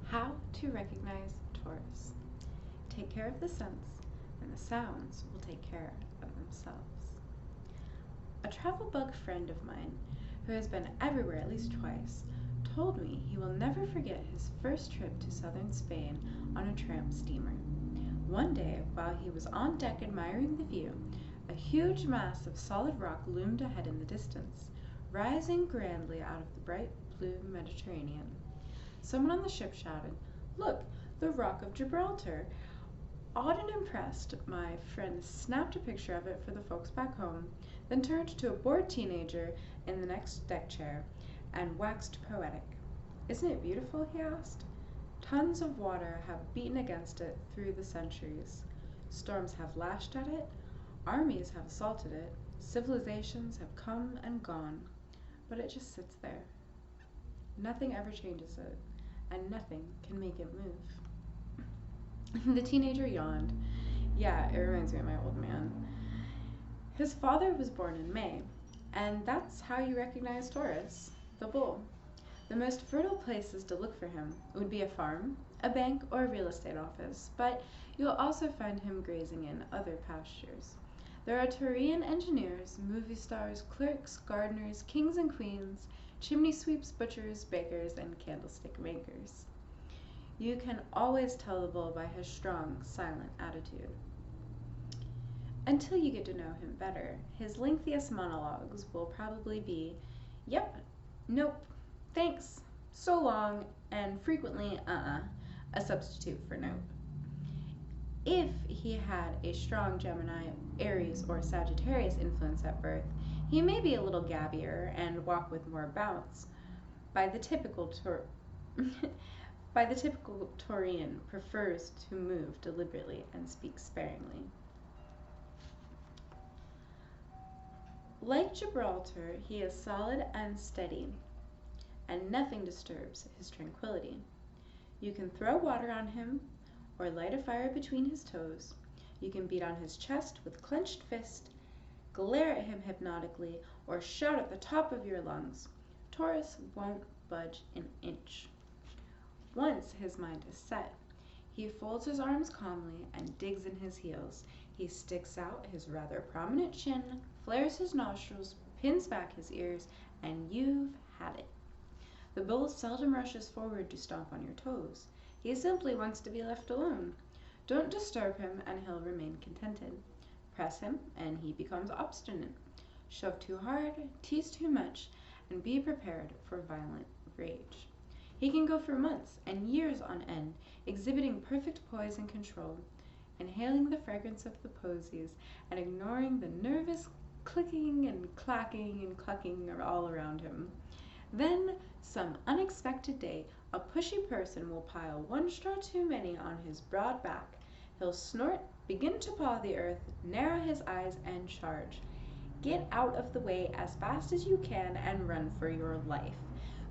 How to recognize Taurus. Take care of the scents, and the sounds will take care of themselves. A travel bug friend of mine, who has been everywhere at least twice, told me he will never forget his first trip to southern Spain on a tramp steamer. One day, while he was on deck admiring the view, a huge mass of solid rock loomed ahead in the distance, rising grandly out of the bright blue Mediterranean. Someone on the ship shouted, "Look, the Rock of Gibraltar!" Awed and impressed, my friend snapped a picture of it for the folks back home, then turned to a bored teenager in the next deck chair and waxed poetic. "Isn't it beautiful?" he asked. "Tons of water have beaten against it through the centuries. Storms have lashed at it, armies have assaulted it, civilizations have come and gone, but it just sits there. Nothing ever changes it, and nothing can make it move." The teenager yawned. "Yeah, it reminds me of my old man. His father was born in May, and that's how you recognize Taurus, the bull. The most fertile places to look for him would be a farm, a bank, or a real estate office, but you'll also find him grazing in other pastures. There are Taurian engineers, movie stars, clerks, gardeners, kings and queens, chimney sweeps, butchers, bakers, and candlestick makers. You can always tell the bull by his strong, silent attitude. Until you get to know him better, his lengthiest monologues will probably be, "Yep, nope, thanks, so long," and frequently, a substitute for nope. If he had a strong Gemini, Aries, or Sagittarius influence at birth, he may be a little gabbier and walk with more bounce. By the typical Taurian prefers to move deliberately and speak sparingly. Like Gibraltar, he is solid and steady, and nothing disturbs his tranquility. You can throw water on him, or light a fire between his toes. You can beat on his chest with clenched fist, glare at him hypnotically, or shout at the top of your lungs. Taurus won't budge an inch. Once his mind is set, he folds his arms calmly and digs in his heels. He sticks out his rather prominent chin, flares his nostrils, pins back his ears, and you've had it. The bull seldom rushes forward to stomp on your toes. He simply wants to be left alone. Don't disturb him and he'll remain contented. Press him and he becomes obstinate. Shove too hard, tease too much, and be prepared for violent rage. He can go for months and years on end, exhibiting perfect poise and control, inhaling the fragrance of the posies and ignoring the nervous clicking and clacking and clucking all around him. Then, some unexpected day, a pushy person will pile one straw too many on his broad back. He'll snort, begin to paw the earth, narrow his eyes, and charge. Get out of the way as fast as you can and run for your life.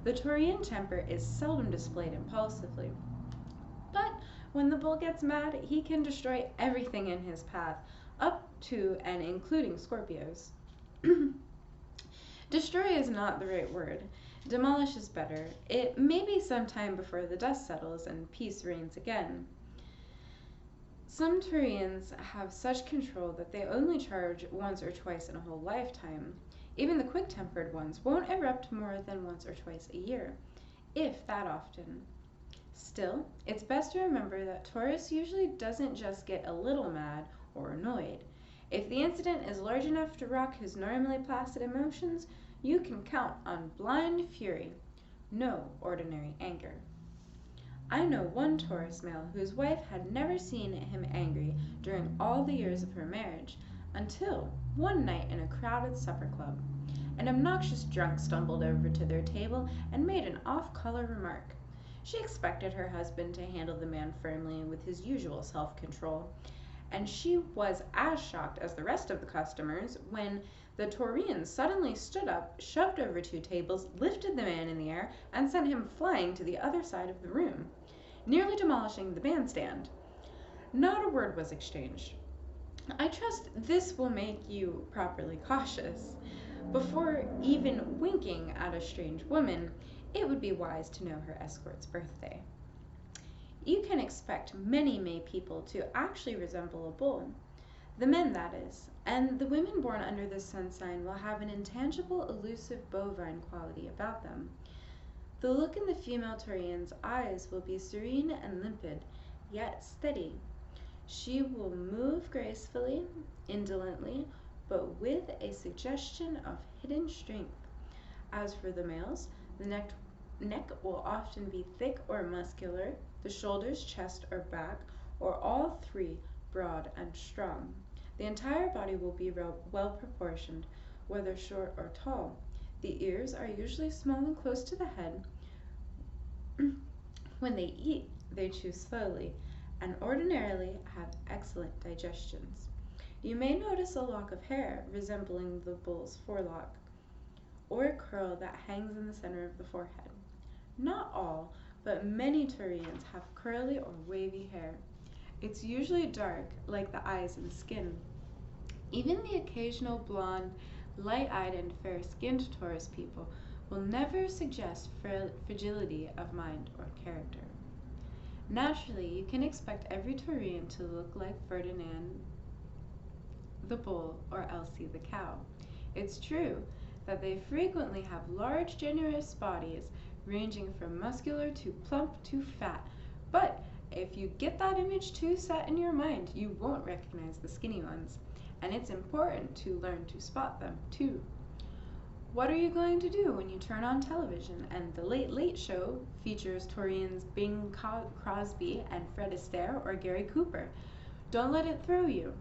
The Taurian temper is seldom displayed impulsively, but when the bull gets mad, he can destroy everything in his path, up to and including Scorpios. Destroy is not the right word. Demolish is better. It may be some time before the dust settles and peace reigns again. Some Taurians have such control that they only charge once or twice in a whole lifetime. Even the quick-tempered ones won't erupt more than once or twice a year, if that often. Still, it's best to remember that Taurus usually doesn't just get a little mad or annoyed. If the incident is large enough to rock his normally placid emotions, you can count on blind fury, no ordinary anger. I know one Taurus male whose wife had never seen him angry during all the years of her marriage, until one night in a crowded supper club. An obnoxious drunk stumbled over to their table and made an off-color remark. She expected her husband to handle the man firmly with his usual self-control, and she was as shocked as the rest of the customers when the Taurian suddenly stood up, shoved over 2 tables, lifted the man in the air, and sent him flying to the other side of the room, nearly demolishing the bandstand. Not a word was exchanged. I trust this will make you properly cautious. Before even winking at a strange woman, it would be wise to know her escort's birthday. You can expect many May people to actually resemble a bull. The men, that is, and the women born under this sun sign will have an intangible, elusive bovine quality about them. The look in the female Taurian's eyes will be serene and limpid, yet steady. She will move gracefully, indolently, but with a suggestion of hidden strength. As for the males, the neck will often be thick or muscular, the shoulders, chest, or back, or all three broad and strong. The entire body will be well proportioned, whether short or tall. The ears are usually small and close to the head. When they eat, they chew slowly, and ordinarily have excellent digestions. You may notice a lock of hair resembling the bull's forelock, or a curl that hangs in the center of the forehead. Not all, but many Taurians have curly or wavy hair. It's usually dark, like the eyes and skin. Even the occasional blonde, light-eyed and fair-skinned Taurus people will never suggest fragility of mind or character. Naturally, you can expect every Taurian to look like Ferdinand the bull or Elsie the cow. It's true that they frequently have large, generous bodies, ranging from muscular to plump to fat, but if you get that image too set in your mind, you won't recognize the skinny ones, and it's important to learn to spot them too. What are you going to do when you turn on television and the Late Late Show features Taurians Bing Crosby and Fred Astaire or Gary Cooper? Don't let it throw you.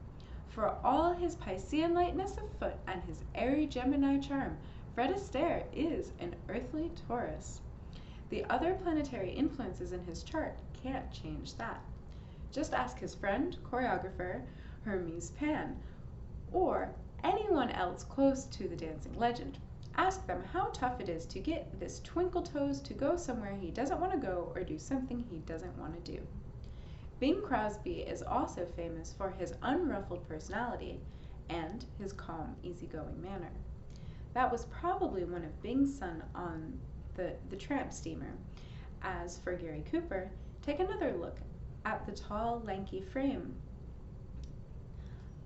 For all his Piscean lightness of foot and his airy Gemini charm, Fred Astaire is an earthly Taurus. The other planetary influences in his chart can't change that. Just ask his friend, choreographer, Hermes Pan, or anyone else close to the dancing legend. Ask them how tough it is to get this Twinkle Toes to go somewhere he doesn't want to go or do something he doesn't want to do. Bing Crosby is also famous for his unruffled personality and his calm, easygoing manner. That was probably one of Bing's sons on the tramp steamer. As for Gary Cooper, take another look at the tall, lanky frame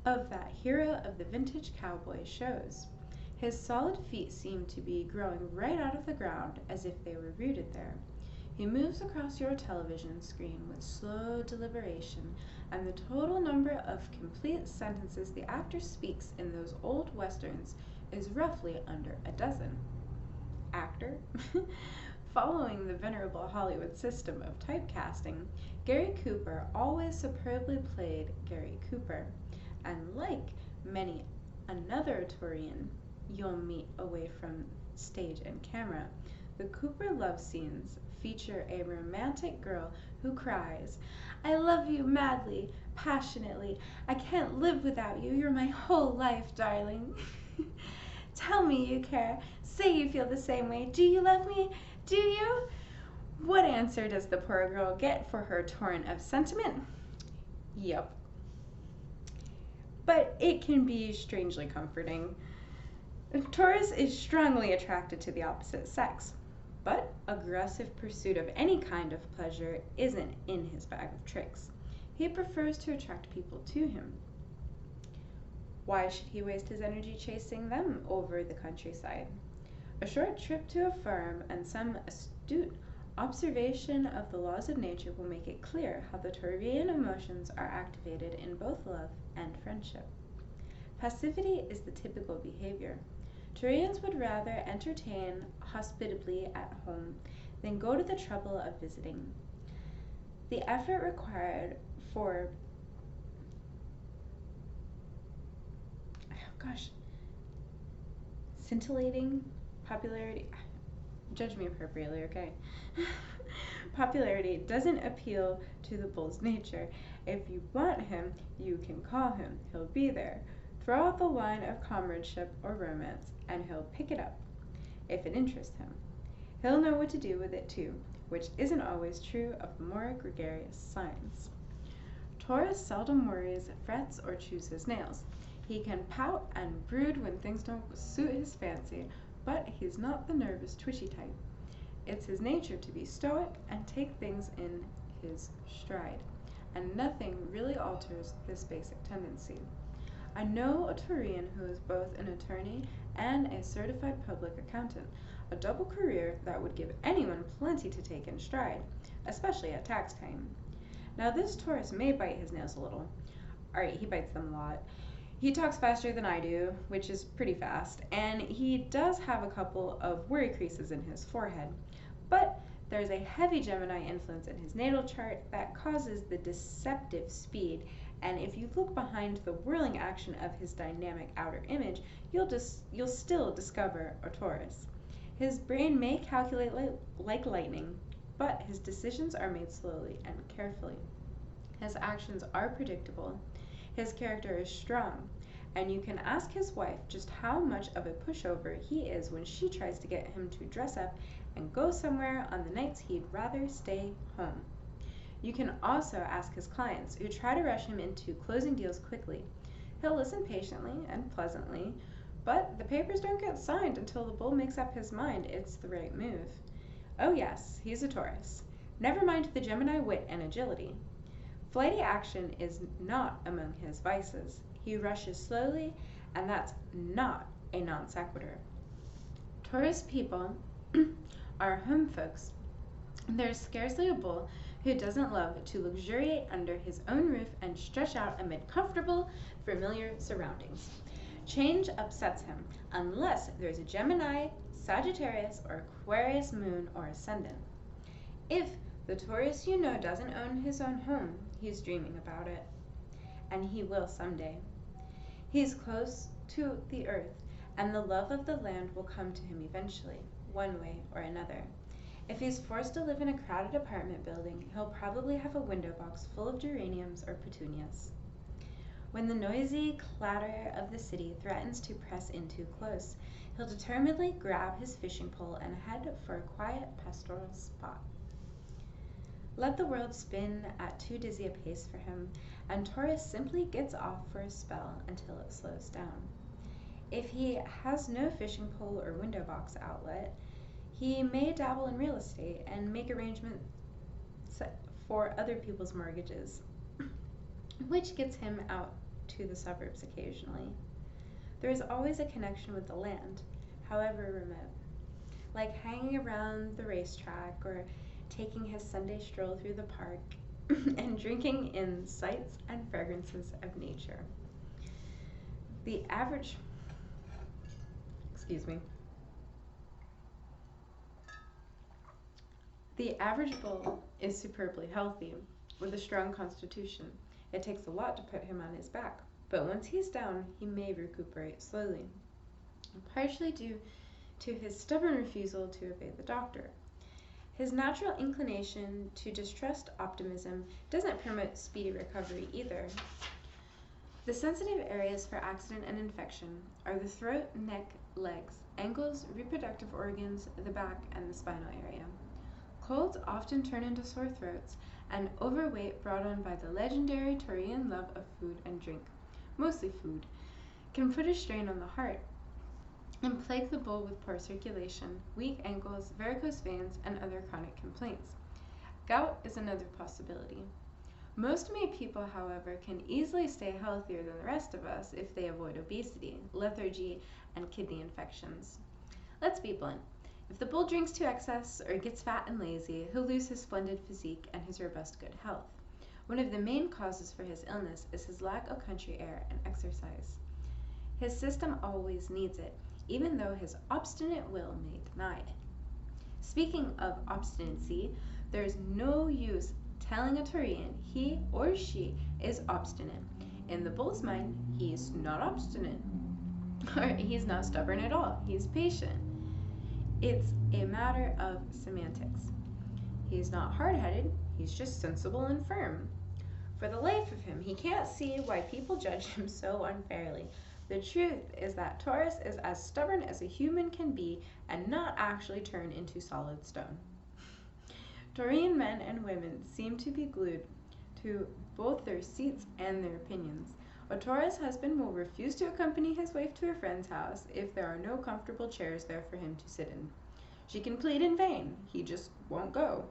of that hero of the vintage cowboy shows. His solid feet seem to be growing right out of the ground as if they were rooted there. He moves across your television screen with slow deliberation, and the total number of complete sentences the actor speaks in those old westerns is roughly under a dozen. Actor? Following the venerable Hollywood system of typecasting, Gary Cooper always superbly played Gary Cooper, and like many another Taurian you'll meet away from stage and camera, the Cooper love scenes feature a romantic girl who cries, "I love you madly, passionately. I can't live without you. You're my whole life, darling." Tell me you care. Say you feel the same way. Do you love me? Do you? What answer does the poor girl get for her torrent of sentiment? Yep. But it can be strangely comforting. Taurus is strongly attracted to the opposite sex, but aggressive pursuit of any kind of pleasure isn't in his bag of tricks. He prefers to attract people to him. Why should he waste his energy chasing them over the countryside? A short trip to a farm and some astute observation of the laws of nature will make it clear how the Taurian emotions are activated in both love and friendship. Passivity is the typical behavior. Taurians would rather entertain hospitably at home than go to the trouble of visiting. The effort required for scintillating popularity, judge me appropriately, okay? Popularity doesn't appeal to the bull's nature. If you want him, you can call him. He'll be there. Throw out the line of comradeship or romance, and he'll pick it up, if it interests him. He'll know what to do with it too, which isn't always true of the more gregarious signs. Taurus seldom worries, frets, or chews his nails. He can pout and brood when things don't suit his fancy, but he's not the nervous, twitchy type. It's his nature to be stoic and take things in his stride, and nothing really alters this basic tendency. I know a Taurian who is both an attorney and a certified public accountant, a double career that would give anyone plenty to take in stride, especially at tax time. Now this Taurus may bite his nails a little. Alright, he bites them a lot. He talks faster than I do, which is pretty fast, and he does have a couple of worry creases in his forehead. But there's a heavy Gemini influence in his natal chart that causes the deceptive speed, and if you look behind the whirling action of his dynamic outer image, you'll still discover a Taurus. His brain may calculate like lightning, but his decisions are made slowly and carefully. His actions are predictable. His character is strong, and you can ask his wife just how much of a pushover he is when she tries to get him to dress up and go somewhere on the nights he'd rather stay home. You can also ask his clients, who try to rush him into closing deals quickly. He'll listen patiently and pleasantly, but the papers don't get signed until the bull makes up his mind it's the right move. Oh yes, he's a Taurus. Never mind the Gemini wit and agility. Flighty action is not among his vices. He rushes slowly, and that's not a non sequitur. Taurus people are home folks. There's scarcely a bull who doesn't love to luxuriate under his own roof and stretch out amid comfortable, familiar surroundings. Change upsets him, unless there's a Gemini, Sagittarius, or Aquarius moon or ascendant. If the Taurus you know doesn't own his own home, he's dreaming about it, and he will someday. He's close to the earth, and the love of the land will come to him eventually, one way or another. If he's forced to live in a crowded apartment building, he'll probably have a window box full of geraniums or petunias. When the noisy clatter of the city threatens to press in too close, he'll determinedly grab his fishing pole and head for a quiet pastoral spot. Let the world spin at too dizzy a pace for him, and Taurus simply gets off for a spell until it slows down. If he has no fishing pole or window box outlet, he may dabble in real estate and make arrangements for other people's mortgages, which gets him out to the suburbs occasionally. There is always a connection with the land, however remote, like hanging around the racetrack or taking his Sunday stroll through the park and drinking in sights and fragrances of nature. The average bull is superbly healthy, with a strong constitution. It takes a lot to put him on his back, but once he's down, he may recuperate slowly, partially due to his stubborn refusal to obey the doctor. His natural inclination to distrust optimism doesn't promote speedy recovery either. The sensitive areas for accident and infection are the throat, neck, legs, ankles, reproductive organs, the back, and the spinal area. Colds often turn into sore throats, and overweight brought on by the legendary Taurian love of food and drink, mostly food, can put a strain on the heart and plague the bull with poor circulation, weak ankles, varicose veins, and other chronic complaints. Gout is another possibility. Most May people, however, can easily stay healthier than the rest of us if they avoid obesity, lethargy, and kidney infections. Let's be blunt. If the bull drinks to excess or gets fat and lazy, he'll lose his splendid physique and his robust good health. One of the main causes for his illness is his lack of country air and exercise. His system always needs it, even though his obstinate will may deny it. Speaking of obstinacy, there's no use telling a Taurian he or she is obstinate. In the bull's mind, he's not obstinate, or he's not stubborn at all. He's patient. It's a matter of semantics. He's not hard-headed, he's just sensible and firm. For the life of him, he can't see why people judge him so unfairly. The truth is that Taurus is as stubborn as a human can be and not actually turn into solid stone. Taurian men and women seem to be glued to both their seats and their opinions. A Taurus husband will refuse to accompany his wife to a friend's house if there are no comfortable chairs there for him to sit in. She can plead in vain, he just won't go.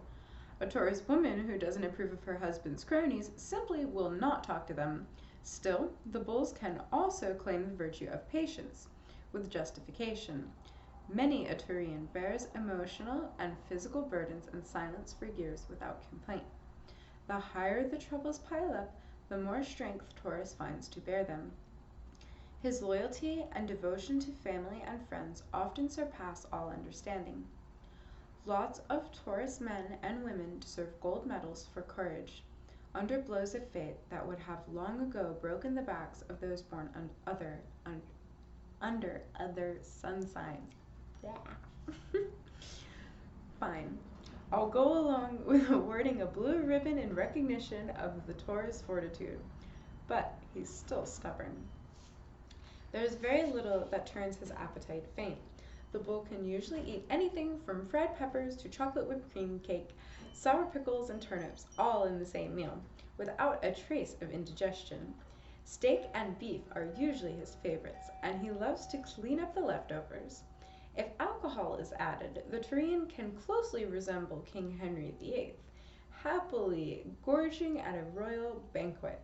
A Taurus woman who doesn't approve of her husband's cronies simply will not talk to them. Still, the bulls can also claim the virtue of patience, with justification. Many a Taurian bears emotional and physical burdens in silence for years without complaint. The higher the troubles pile up, the more strength Taurus finds to bear them. His loyalty and devotion to family and friends often surpass all understanding. Lots of Taurus men and women deserve gold medals for courage, under blows of fate that would have long ago broken the backs of those born under other sun signs. Fine. I'll go along with awarding a blue ribbon in recognition of the Taurus fortitude, but he's still stubborn. There's very little that turns his appetite faint. The bull can usually eat anything from fried peppers to chocolate whipped cream cake, sour pickles, and turnips, all in the same meal, without a trace of indigestion. Steak and beef are usually his favorites, and he loves to clean up the leftovers. If alcohol is added, the Taurian can closely resemble King Henry VIII, happily gorging at a royal banquet.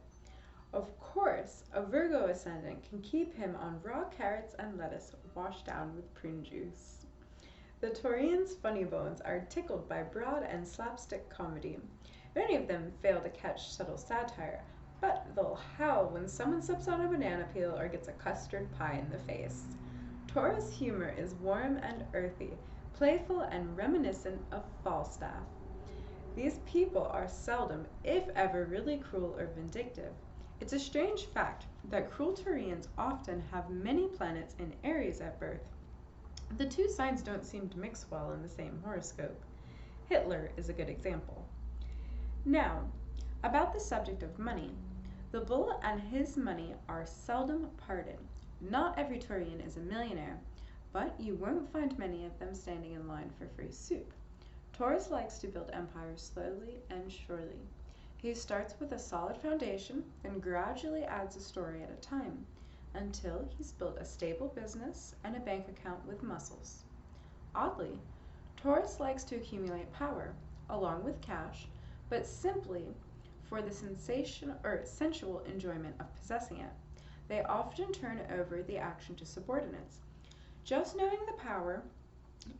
Of course, a Virgo ascendant can keep him on raw carrots and lettuce washed down with prune juice. The Taurians' funny bones are tickled by broad and slapstick comedy. Many of them fail to catch subtle satire, but they'll howl when someone steps on a banana peel or gets a custard pie in the face. Taurus humor is warm and earthy, playful and reminiscent of Falstaff. These people are seldom, if ever, really cruel or vindictive. It's a strange fact that cruel Taurians often have many planets in Aries at birth. The two signs don't seem to mix well in the same horoscope. Hitler is a good example. Now, about the subject of money. The bull and his money are seldom parted. Not every Taurian is a millionaire, but you won't find many of them standing in line for free soup. Taurus likes to build empires slowly and surely. He starts with a solid foundation, then gradually adds a story at a time, until he's built a stable business and a bank account with muscles. Oddly, Taurus likes to accumulate power, along with cash, but simply for the sensation or sensual enjoyment of possessing it. They often turn over the action to subordinates. Just knowing the power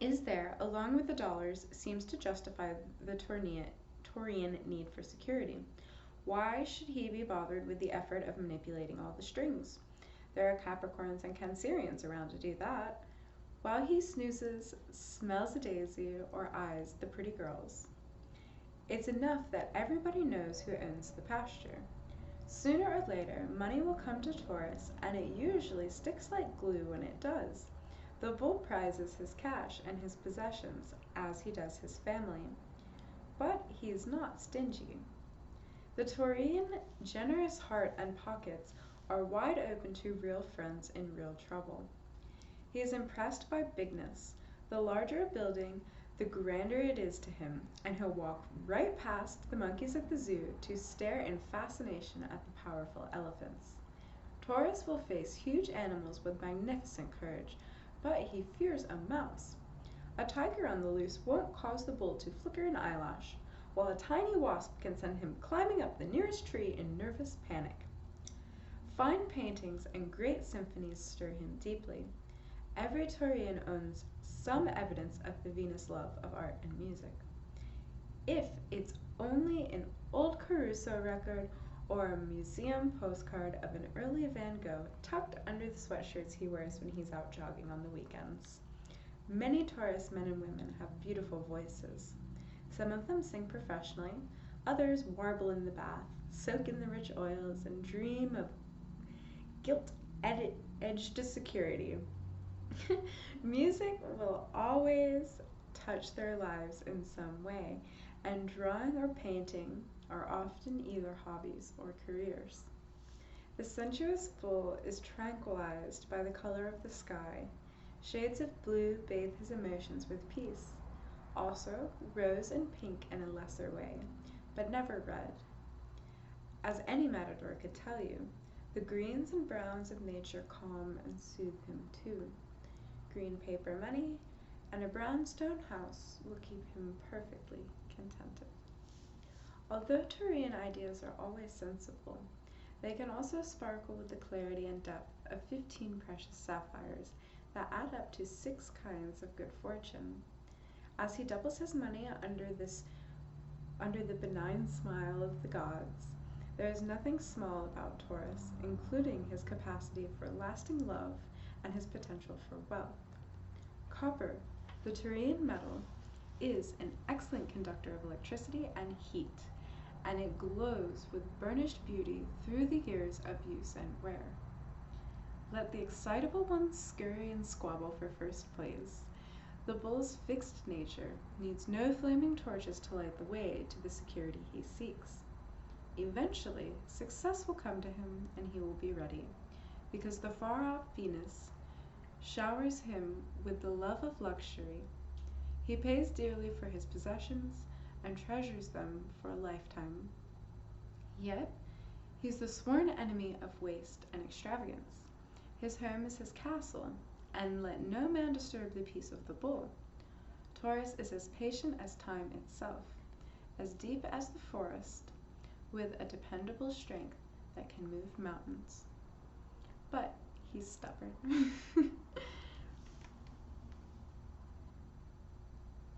is there, along with the dollars, seems to justify the Taurian need for security. Why should he be bothered with the effort of manipulating all the strings? There are Capricorns and Cancerians around to do that, while he snoozes, smells a daisy, or eyes the pretty girls. It's enough that everybody knows who owns the pasture. Sooner or later, money will come to Taurus, and it usually sticks like glue when it does. The bull prizes his cash and his possessions, as he does his family. But he's not stingy. The Taurian generous heart and pockets are wide open to real friends in real trouble. He is impressed by bigness. The larger a building, the grander it is to him, and he'll walk right past the monkeys at the zoo to stare in fascination at the powerful elephants. Taurus will face huge animals with magnificent courage, but he fears a mouse. A tiger on the loose won't cause the bull to flicker an eyelash, while a tiny wasp can send him climbing up the nearest tree in nervous panic. Fine paintings and great symphonies stir him deeply. Every Taurian owns some evidence of the Venus love of art and music. If it's only an old Caruso record or a museum postcard of an early Van Gogh tucked under the sweatshirts he wears when he's out jogging on the weekends. Many Taurus men and women have beautiful voices. Some of them sing professionally, others warble in the bath, soak in the rich oils, and dream of gilt-edged security. Music will always touch their lives in some way, and drawing or painting are often either hobbies or careers. The sensuous bull is tranquilized by the color of the sky. Shades of blue bathe his emotions with peace. Also, rose and pink in a lesser way, but never red. As any matador could tell you, the greens and browns of nature calm and soothe him too. Green paper money and a brownstone house will keep him perfectly contented. Although Taurian ideas are always sensible, they can also sparkle with the clarity and depth of 15 precious sapphires that add up to 6 kinds of good fortune. As he doubles his money under the benign smile of the gods, there is nothing small about Taurus, including his capacity for lasting love and his potential for wealth. Copper, the Taurian metal, is an excellent conductor of electricity and heat, and it glows with burnished beauty through the years of use and wear. Let the excitable ones scurry and squabble for first place. The bull's fixed nature needs no flaming torches to light the way to the security he seeks. Eventually, success will come to him, and he will be ready, because the far-off Venus showers him with the love of luxury. He pays dearly for his possessions and treasures them for a lifetime. Yet, he's the sworn enemy of waste and extravagance. His home is his castle, and let no man disturb the peace of the bull. Taurus is as patient as time itself, as deep as the forest, with a dependable strength that can move mountains. But he's stubborn.